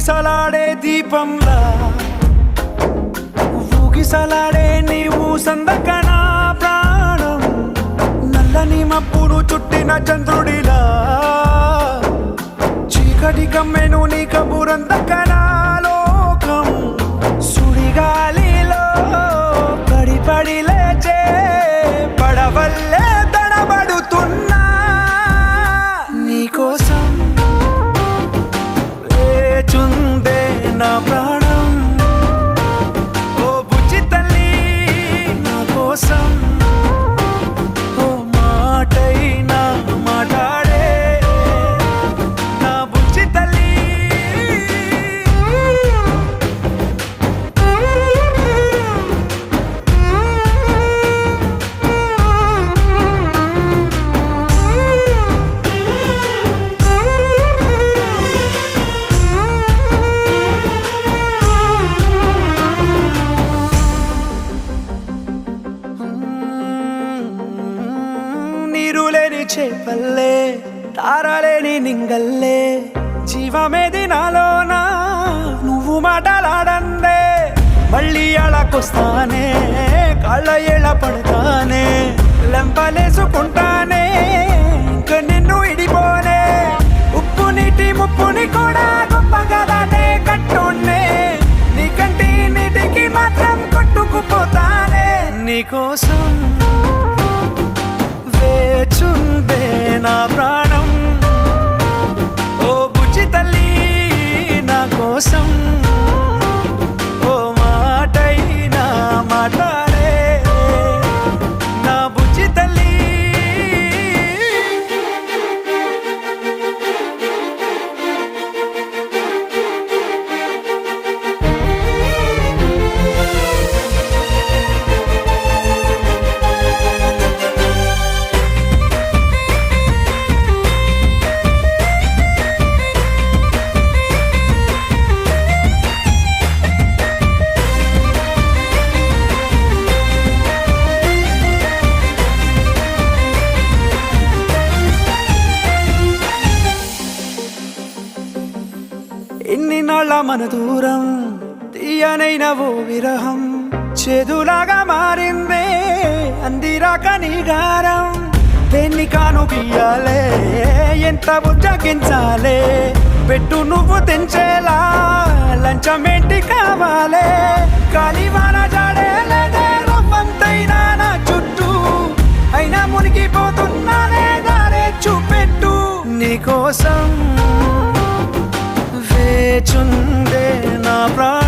ఊగిసలాడే దీపంలా ఊగిసలాడే నీవు సందకనా ప్రాణం నల్లని మబ్బును చుట్టిన చంద్రుడిలా చీకటి కమ్మెను నీ కబురందకనా లోకం సుడిగాలిలో పడి పడి లేచే పడవల్లే తడబడుతున్నా నీకోసం లేచుందే నా ప్రాణం ఓ బుజ్జి తల్లి నా కోసం ఓ మాటైనా మాట్లాడే నా బుజ్జి తల్లి నీరులేని చేపల్లే తారలేని నింగల్లే జీవమేది నాలోనా నువ్వు మాటలాడందే మళ్ళీ అళకొస్తానే కాళ్ళ ఏళ్ళ పడతానే లెంపలేసుకుంటానే ఇంక నిన్ను ఇడిపోనే ఉప్పు నీటి ముప్పుని కూడా గొప్పగా దాటే కట్టున్నే నీ కంటి నీటికి మాత్రం కొట్టుకుపోతానే నీకోసం వేచుందే నా ప్రాణం ఓ బుజ్జి తల్లి నా కోసం ఓ మాటైనా మాట్లాడే నా బుజ్జి తల్లి ఎన్ని నాళ్ళ మన దూరం తీయనైన ఓ విరహం చేదులాగా మారిందే అందిరాక నీ గారం దేన్ని కాను బియ్యాలే ఎంత బుజ్జగించాలే పెట్టు నువ్వు తెంచేలా లంచమేంటి కావాలే కాలివాన జాడేలేదే రవ్వంతైనా నా చుట్టూ అయినా మునిగిపోతున్నానే దారే చూపెట్టు నీకోసం వేచుందే నా ప్రాణం